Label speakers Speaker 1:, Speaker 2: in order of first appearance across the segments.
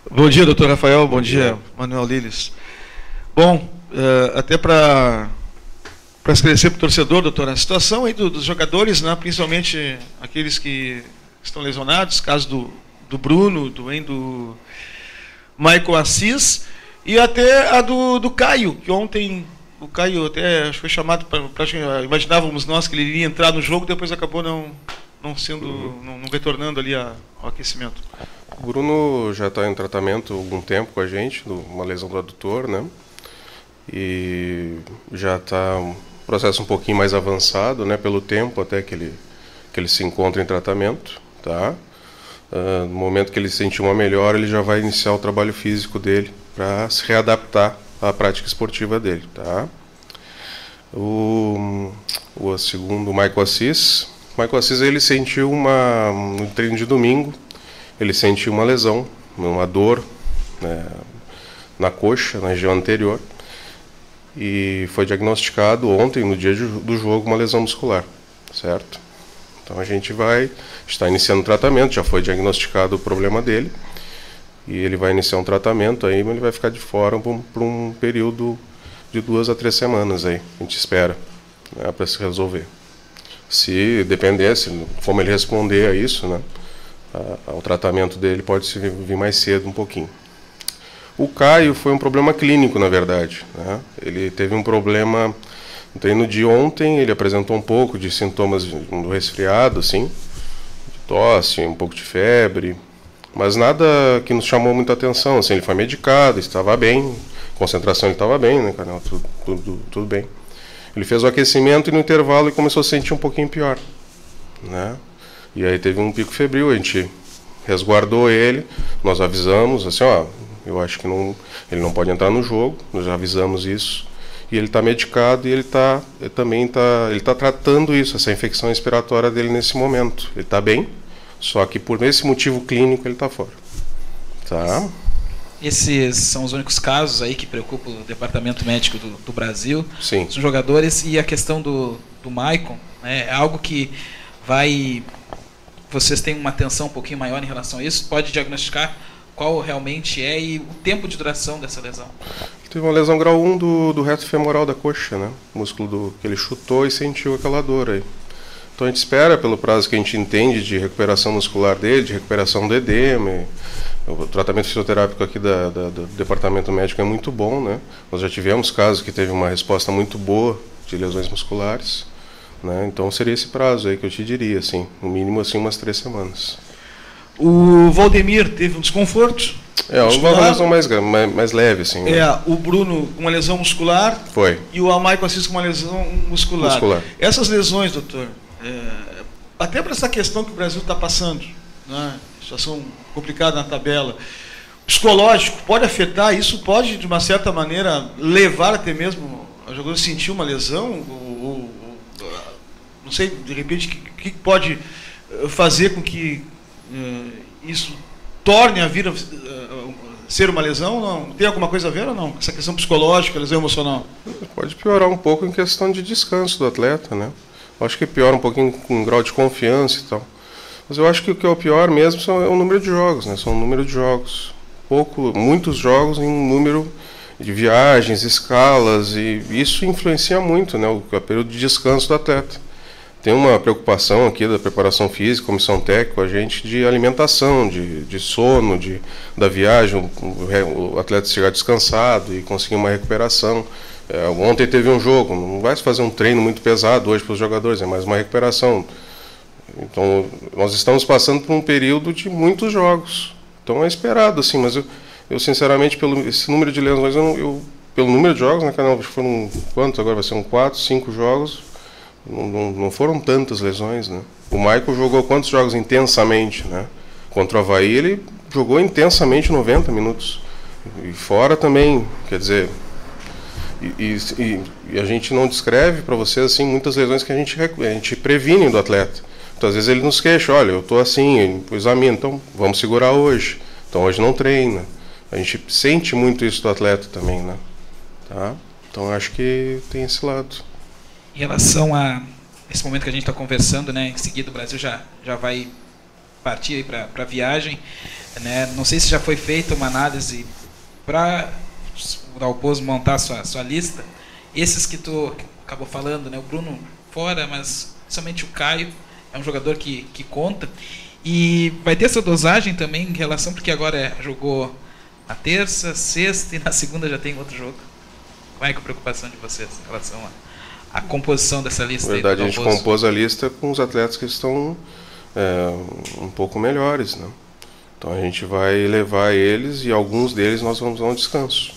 Speaker 1: Bom dia, doutor Rafael. Bom dia, Manuel Liles. Bom, até para esclarecer para o torcedor, doutor, a situação aí dos jogadores, né, principalmente aqueles que estão lesionados, caso do Bruno, do Michael Assis, e até a do Caio, que ontem o Caio até foi chamado para imaginávamos nós que ele iria entrar no jogo, depois acabou não retornando ali ao aquecimento.
Speaker 2: O Bruno já está em tratamento há algum tempo com a gente, uma lesão do adutor, né? E já está um processo um pouquinho mais avançado, né? Pelo tempo até que ele se encontra em tratamento, tá? No momento que ele sentir uma melhora, ele já vai iniciar o trabalho físico dele para se readaptar à prática esportiva dele, tá? O segundo, o Michael Assis. O Michael Assis, ele sentiu no treino de domingo, ele sentiu uma lesão, uma dor, né, na coxa, na região anterior, e foi diagnosticado ontem, no dia do jogo, uma lesão muscular, certo? Então a gente está iniciando o tratamento, já foi diagnosticado o problema dele, e ele vai iniciar um tratamento aí, mas ele vai ficar de fora por um período de 2 a 3 semanas aí, a gente espera, né, para se resolver. Se depender, como ele responder a isso, né, o tratamento dele pode vir mais cedo um pouquinho. O Caio foi um problema clínico, na verdade, né? Ele teve um problema no treino de ontem, ele apresentou um pouco de sintomas do resfriado, assim, de tosse, um pouco de febre, mas nada que nos chamou muita atenção, assim, ele foi medicado, estava bem, concentração ele estava bem, né, Canel? Tudo bem. Ele fez o aquecimento e no intervalo ele começou a se sentir um pouquinho pior, né? E aí teve um pico febril, a gente resguardou ele, nós avisamos, assim, ó, eu acho que ele não pode entrar no jogo, nós já avisamos isso, e ele está medicado e ele também está tratando isso, essa infecção respiratória dele nesse momento. Ele está bem, só que por esse motivo clínico ele está fora. Tá?
Speaker 3: Esses são os únicos casos aí que preocupam o departamento médico do Brasil.
Speaker 2: Sim.
Speaker 3: Os jogadores e a questão do Maicon, né, é algo que vocês têm uma atenção um pouquinho maior em relação a isso? Pode diagnosticar qual realmente é e o tempo de duração dessa lesão?
Speaker 2: Teve uma lesão grau 1 do reto femoral da coxa, né? O músculo que ele chutou e sentiu aquela dor aí. Então a gente espera, pelo prazo que a gente entende de recuperação muscular dele, de recuperação do edema. O tratamento fisioterápico aqui do departamento médico é muito bom, né? Nós já tivemos casos que teve uma resposta muito boa de lesões musculares, né? Então seria esse prazo aí que eu te diria, assim, no mínimo assim umas 3 semanas.
Speaker 1: O Valdemir teve um desconforto.
Speaker 2: Uma lesão mais leve, assim. Né?
Speaker 1: O Bruno com uma lesão muscular.
Speaker 2: Foi.
Speaker 1: E o Michael Assis com uma lesão muscular. Essas lesões, doutor, até para essa questão que o Brasil está passando, né? Situação complicada na tabela, psicológico, pode afetar, isso pode, de uma certa maneira, levar até mesmo a jogador a sentir uma lesão, ou não sei, de repente, o que pode fazer com que isso torne a vir a ser uma lesão? Não? Tem alguma coisa a ver ou não? Essa questão psicológica, lesão emocional?
Speaker 2: Pode piorar um pouco em questão de descanso do atleta, né? Eu acho que piora um pouquinho com grau de confiança e tal. Mas eu acho que o que é o pior mesmo é o número de jogos, né? São o número de jogos. Muitos jogos em um número de viagens, escalas, e isso influencia muito, né? O período de descanso do atleta. Tem uma preocupação aqui da preparação física, comissão técnica, a gente, de alimentação, de sono, da viagem, o atleta chegar descansado e conseguir uma recuperação. Ontem teve um jogo, não vai se fazer um treino muito pesado hoje para os jogadores, é mais uma recuperação. Então, nós estamos passando por um período de muitos jogos. Então, é esperado, assim, mas eu sinceramente, pelo esse número de lesões, pelo número de jogos, né, Canal, foram quantos? Agora vai ser 4, 5 jogos. Não foram tantas lesões, né? O Michael jogou quantos jogos intensamente, né? Contra o Avaí, ele jogou intensamente 90 minutos. E fora também, quer dizer... E a gente não descreve para vocês, assim, muitas lesões que a gente previne do atleta. Então, às vezes ele nos queixa, olha, eu estou assim, eu examino, então vamos segurar hoje. Então, hoje não treina. A gente sente muito isso do atleta também, né? Tá? Então, acho que tem esse lado.
Speaker 3: Em relação a esse momento que a gente está conversando, né, em seguida o Brasil já vai partir para a viagem, né? Não sei se já foi feita uma análise para o Dalpozo montar a sua lista. Esses que tu acabou falando, né? O Bruno fora, mas somente o Caio é um jogador que conta. E vai ter essa dosagem também em relação, porque agora jogou na terça, sexta e na segunda já tem outro jogo. Qual é a preocupação de vocês em relação à composição dessa lista?
Speaker 2: Na verdade, a gente compôs a lista com os atletas que estão um pouco melhores, né? Então a gente vai levar eles e alguns deles nós vamos dar um descanso,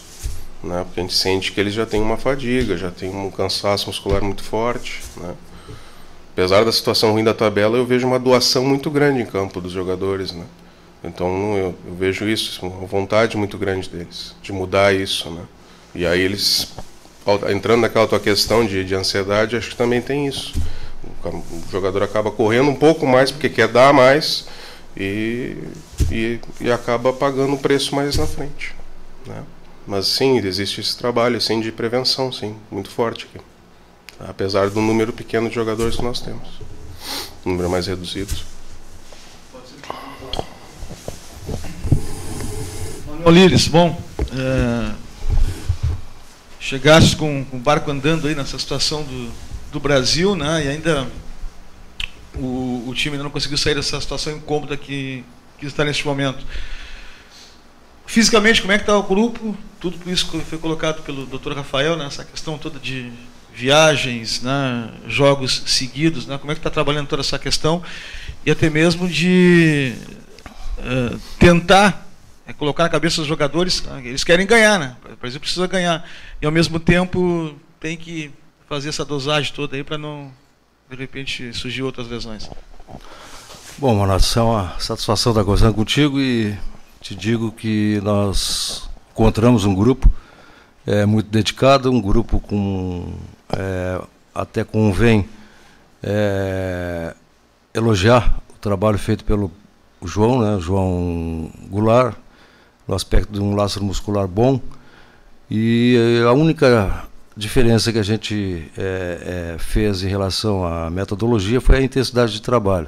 Speaker 2: né? Porque a gente sente que eles já têm uma fadiga, já tem um cansaço muscular muito forte, né? Apesar da situação ruim da tabela, eu vejo uma doação muito grande em campo dos jogadores, né? Então eu vejo isso, uma vontade muito grande deles, de mudar isso, né? E aí eles, entrando naquela tua questão de ansiedade, acho que também tem isso. O jogador acaba correndo um pouco mais porque quer dar mais e acaba pagando o preço mais na frente, né? Mas sim, existe esse trabalho sim, de prevenção, sim, muito forte aqui. Apesar do número pequeno de jogadores que nós temos. Número mais reduzido.
Speaker 1: Manuel Lires, bom, chegaste com o barco andando aí nessa situação do Brasil, né? E ainda o time ainda não conseguiu sair dessa situação incômoda que está neste momento. Fisicamente, como é que está o grupo? Tudo isso foi colocado pelo Dr. Rafael, né? Essa questão toda de viagens, né? Jogos seguidos, né? Como é que está trabalhando toda essa questão? E até mesmo de tentar colocar na cabeça dos jogadores, né? Eles querem ganhar, né? O Brasil precisa ganhar. E ao mesmo tempo tem que fazer essa dosagem toda aí para não, de repente, surgir outras lesões.
Speaker 4: Bom, Manaus, é uma satisfação estar conversando contigo e te digo que nós encontramos um grupo muito dedicado, um grupo com até convém elogiar o trabalho feito pelo João, né, João Goulart, no aspecto de um lastro muscular bom. E a única diferença que a gente fez em relação à metodologia foi a intensidade de trabalho.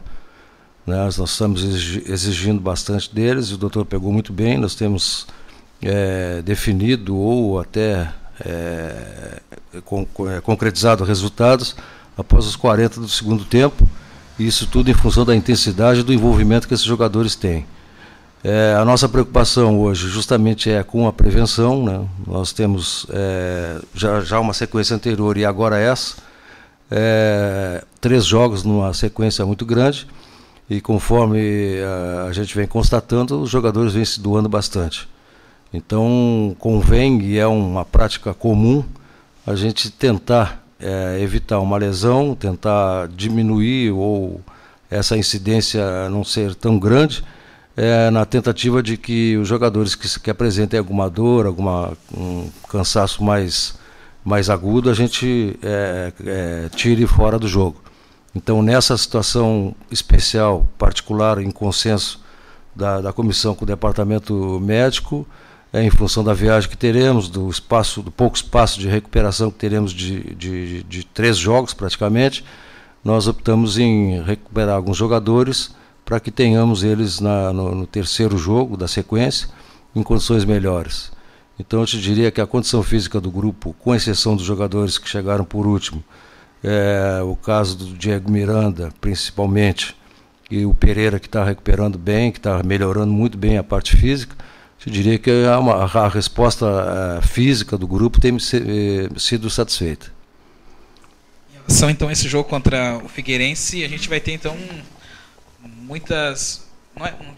Speaker 4: Nós estamos exigindo bastante deles, e o doutor pegou muito bem. Nós temos definido ou até concretizado resultados após os 40 do segundo tempo, e isso tudo em função da intensidade e do envolvimento que esses jogadores têm. A nossa preocupação hoje justamente é com a prevenção, né? Nós temos já uma sequência anterior e agora essa, 3 jogos numa sequência muito grande. E conforme a gente vem constatando, os jogadores vêm se doando bastante. Então, convém, e é uma prática comum, a gente tentar evitar uma lesão, tentar diminuir ou essa incidência não ser tão grande, na tentativa de que os jogadores que apresentem alguma dor, um cansaço mais agudo, a gente tire fora do jogo. Então, nessa situação especial, particular, em consenso da comissão com o departamento médico, em função da viagem que teremos, do pouco espaço de recuperação que teremos de 3 jogos praticamente, nós optamos em recuperar alguns jogadores para que tenhamos eles no terceiro jogo da sequência em condições melhores. Então eu te diria que a condição física do grupo, com exceção dos jogadores que chegaram por último, o caso do Diego Miranda, principalmente, e o Pereira, que está recuperando bem, que está melhorando muito bem a parte física, eu diria que a resposta física do grupo tem sido satisfeita.
Speaker 3: Em relação, então, a esse jogo contra o Figueirense, a gente vai ter, então, muitas,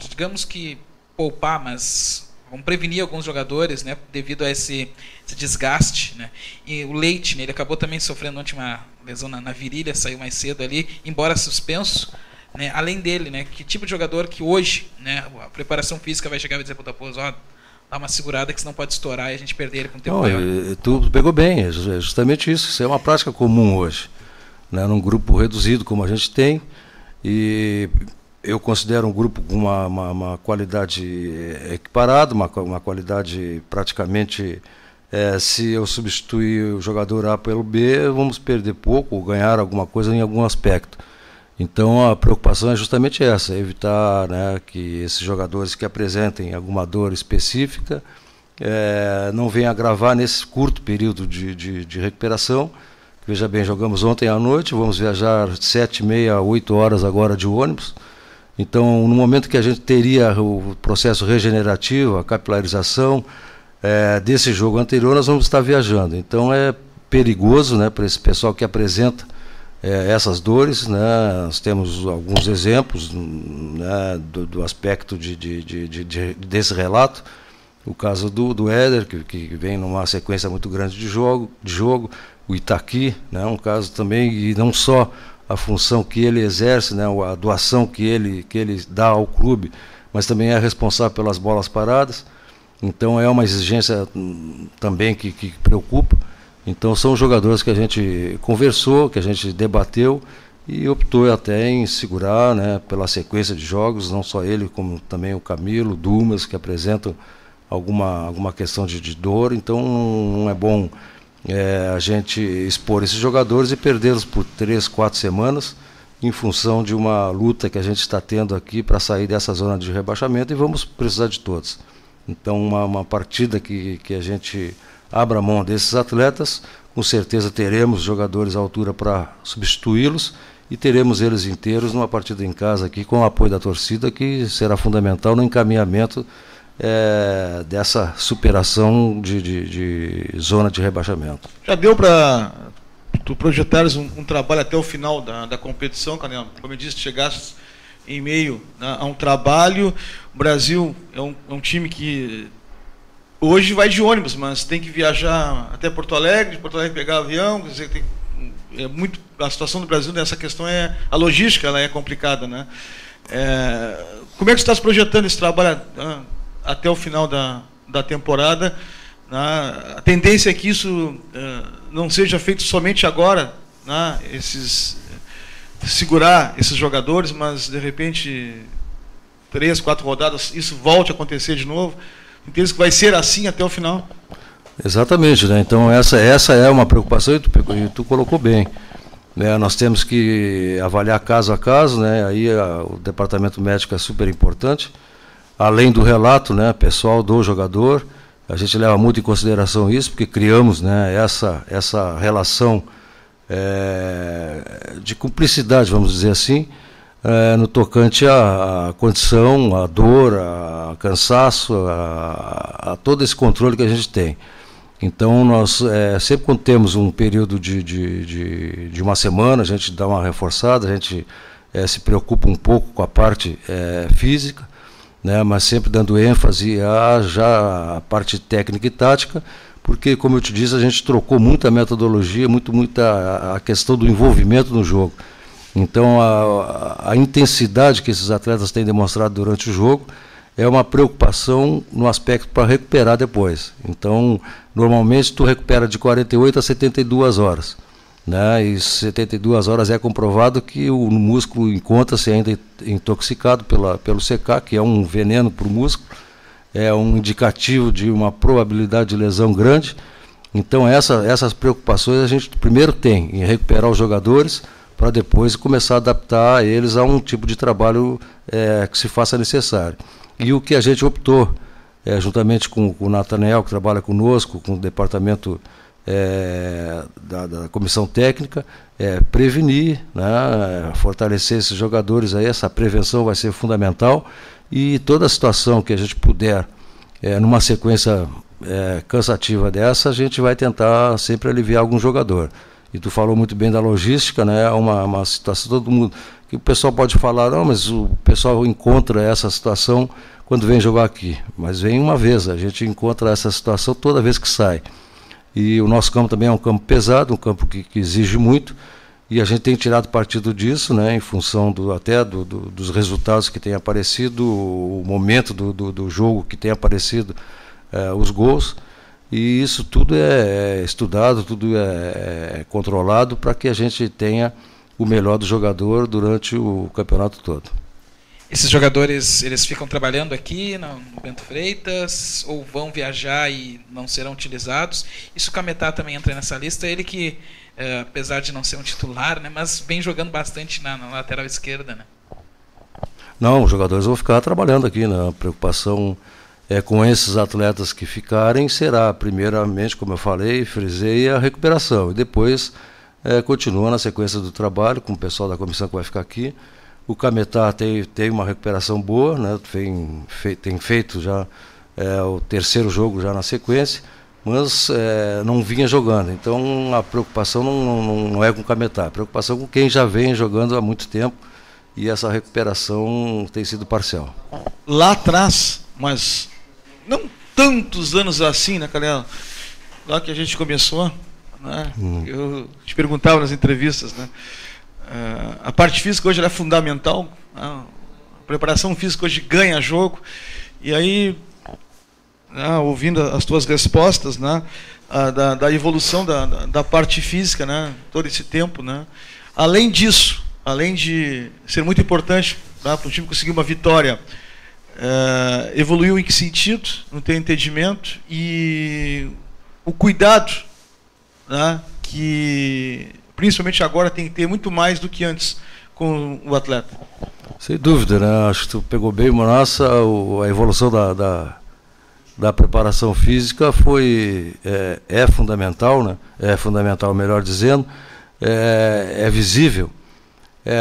Speaker 3: digamos que poupar, mas vamos prevenir alguns jogadores, né, devido a esse desgaste, né? E o Leite, né, ele acabou também sofrendo ontem uma lesão na virilha, saiu mais cedo ali, embora suspenso, né? Além dele, né, que tipo de jogador que hoje, né, a preparação física vai chegar e vai dizer para o Dalpozo, dá uma segurada que senão pode estourar e a gente perder ele com o tempo maior.
Speaker 4: Tu pegou bem, é justamente isso. Isso é uma prática comum hoje, né, num grupo reduzido como a gente tem, e eu considero um grupo com uma qualidade equiparada, uma qualidade praticamente, se eu substituir o jogador A pelo B, vamos perder pouco ou ganhar alguma coisa em algum aspecto. Então a preocupação é justamente essa, evitar, né, que esses jogadores que apresentem alguma dor específica não venham agravar nesse curto período de recuperação. Veja bem, jogamos ontem à noite, vamos viajar 7h30, 8 horas agora de ônibus. Então, no momento que a gente teria o processo regenerativo, a capilarização desse jogo anterior, nós vamos estar viajando. Então é perigoso, né, para esse pessoal que apresenta essas dores, né? Nós temos alguns exemplos, né, do aspecto desse relato. O caso do Éder, que vem numa sequência muito grande de jogo, o Itaqui, né, um caso também, e não só a função que ele exerce, né, a doação que ele dá ao clube, mas também é responsável pelas bolas paradas. Então é uma exigência também que preocupa. Então são jogadores que a gente conversou, que a gente debateu e optou até em segurar, né, pela sequência de jogos, não só ele, como também o Camilo, o Dumas, que apresentam alguma questão de dor. Então não é bom a gente expor esses jogadores e perdê-los por 3, 4 semanas em função de uma luta que a gente está tendo aqui para sair dessa zona de rebaixamento, e vamos precisar de todos. Então uma partida que a gente abra mão desses atletas, com certeza teremos jogadores à altura para substituí-los e teremos eles inteiros numa partida em casa aqui com o apoio da torcida, que será fundamental no encaminhamento dessa superação de zona de rebaixamento.
Speaker 1: Já deu para tu projetares um trabalho até o final da competição, Canela? Como eu disse, chegaste em meio, né, a um trabalho. O Brasil é um time que hoje vai de ônibus, mas tem que viajar até Porto Alegre, de Porto Alegre pegar avião, quer dizer, a situação do Brasil nessa questão a logística, ela é complicada, né? Como é que você está se projetando esse trabalho até o final da temporada? A tendência é que isso não seja feito somente agora, né? Segurar esses jogadores, mas de repente 3, 4 rodadas isso volte a acontecer de novo. Entende que vai ser assim até o final?
Speaker 4: Exatamente, né? Então essa é uma preocupação, e tu colocou bem, né? Nós temos que avaliar caso a caso, né? Aí o departamento médico é super importante, além do relato, né, pessoal do jogador. A gente leva muito em consideração isso, porque criamos, né, essa relação de cumplicidade, vamos dizer assim, no tocante à condição, à dor, a cansaço, a todo esse controle que a gente tem. Então nós sempre quando temos um período de uma semana, a gente dá uma reforçada, a gente se preocupa um pouco com a parte física, né, mas sempre dando ênfase já a parte técnica e tática, porque, como eu te disse, a gente trocou muita metodologia, muita a questão do envolvimento no jogo. Então a intensidade que esses atletas têm demonstrado durante o jogo é uma preocupação no aspecto para recuperar depois. Então, normalmente tu recupera de 48 a 72 horas. Né? E 72 horas é comprovado que o músculo encontra-se ainda intoxicado pelo CK, que é um veneno para o músculo, é um indicativo de uma probabilidade de lesão grande. Então essas preocupações a gente primeiro tem em recuperar os jogadores, para depois começar a adaptar eles a um tipo de trabalho que se faça necessário. E o que a gente optou, juntamente com o Nathaniel, que trabalha conosco, com o departamento da comissão técnica, prevenir, né, fortalecer esses jogadores aí. Essa prevenção vai ser fundamental, e toda a situação que a gente puder, numa sequência cansativa dessa, a gente vai tentar sempre aliviar algum jogador. E tu falou muito bem da logística, né? É uma situação, todo mundo, que o pessoal pode falar, não, mas o pessoal encontra essa situação quando vem jogar aqui, mas vem uma vez, a gente encontra essa situação toda vez que sai. E o nosso campo também é um campo pesado, um campo que exige muito, e a gente tem tirado partido disso, né, em função dos resultados que têm aparecido, o momento do jogo que tem aparecido, os gols. E isso tudo é estudado, tudo é controlado para que a gente tenha o melhor do jogador durante o campeonato todo.
Speaker 3: Esses jogadores, eles ficam trabalhando aqui no Bento Freitas ou vão viajar e não serão utilizados? Isso o Cametá também entra nessa lista, ele que apesar de não ser um titular, né, mas vem jogando bastante na lateral esquerda, né?
Speaker 4: Não, os jogadores vão ficar trabalhando aqui, né? A preocupação com esses atletas que ficarem será, primeiramente, como eu falei, frisei, a recuperação. E depois continua na sequência do trabalho com o pessoal da comissão que vai ficar aqui. O Cametá tem uma recuperação boa, né? Tem feito já o terceiro jogo já na sequência, mas não vinha jogando. Então a preocupação não é com o Cametá, a preocupação com quem já vem jogando há muito tempo, e essa recuperação tem sido parcial.
Speaker 1: Lá atrás, mas não tantos anos assim, né, Canela? Lá que a gente começou, né? Eu te perguntava nas entrevistas, né? A parte física hoje ela é fundamental, né? A preparação física hoje ganha jogo, e aí, né, ouvindo as tuas respostas, né, da evolução da parte física, né, todo esse tempo, né? Além disso, além de ser muito importante, né, para o time conseguir uma vitória, evoluiu em que sentido, no teu entendimento, e o cuidado, né, que principalmente agora tem que ter muito mais do que antes com o atleta?
Speaker 4: Sem dúvida, né? Acho que tu pegou bem, Manossa. A evolução da preparação física é fundamental, né? É fundamental, melhor dizendo, é visível.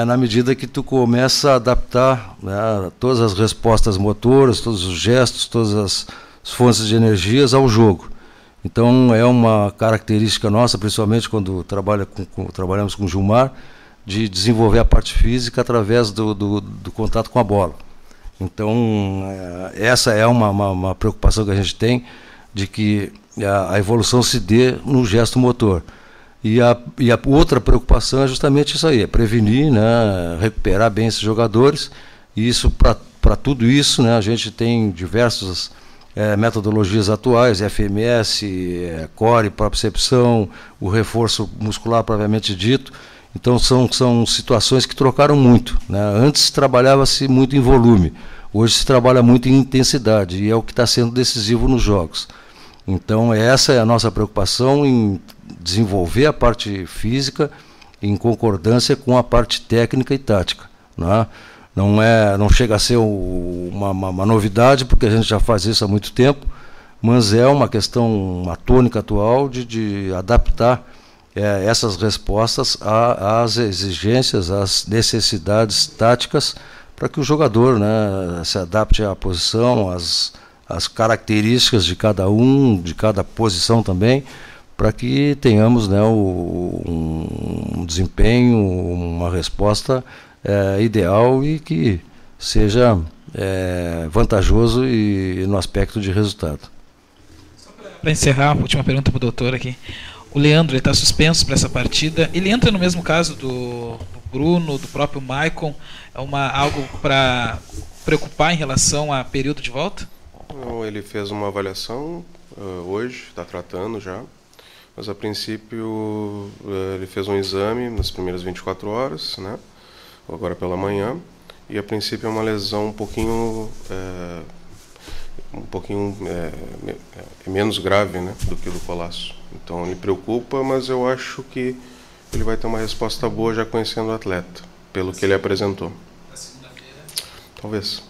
Speaker 4: Na medida que tu começa a adaptar, né, todas as respostas motoras, todos os gestos, todas as fontes de energias ao jogo. Então é uma característica nossa, principalmente quando trabalhamos com o Gilmar, de desenvolver a parte física através do contato com a bola. Então essa é uma preocupação que a gente tem, de que a evolução se dê no gesto motor. E a outra preocupação é justamente isso aí, é prevenir, né, recuperar bem esses jogadores. E isso, para tudo isso, né, a gente tem diversas metodologias atuais, FMS, core, propriocepção, o reforço muscular propriamente dito. Então são situações que trocaram muito, né? Antes trabalhava-se muito em volume, hoje se trabalha muito em intensidade, e é o que está sendo decisivo nos jogos. Então essa é a nossa preocupação, em desenvolver a parte física em concordância com a parte técnica e tática, né? Não chega a ser uma novidade, porque a gente já faz isso há muito tempo, mas é uma questão, uma tônica atual de adaptar essas respostas às exigências, às necessidades táticas, para que o jogador, né, se adapte à posição, às características de cada de cada posição também, para que tenhamos, né, um desempenho, uma resposta ideal e que seja vantajoso e no aspecto de resultado.
Speaker 3: Para encerrar, a última pergunta para o doutor aqui. O Leandro está suspenso para essa partida. Ele entra no mesmo caso do Bruno, do próprio Maicon? É algo para preocupar em relação a período de volta?
Speaker 2: Não, ele fez uma avaliação hoje, está tratando já. Mas a princípio ele fez um exame nas primeiras 24 horas, né? Agora pela manhã, e a princípio é uma lesão um pouquinho menos grave, né, do que o do Colasso. Então ele preocupa, mas eu acho que ele vai ter uma resposta boa já conhecendo o atleta, pelo que ele apresentou.
Speaker 3: Na segunda-feira?
Speaker 2: Talvez.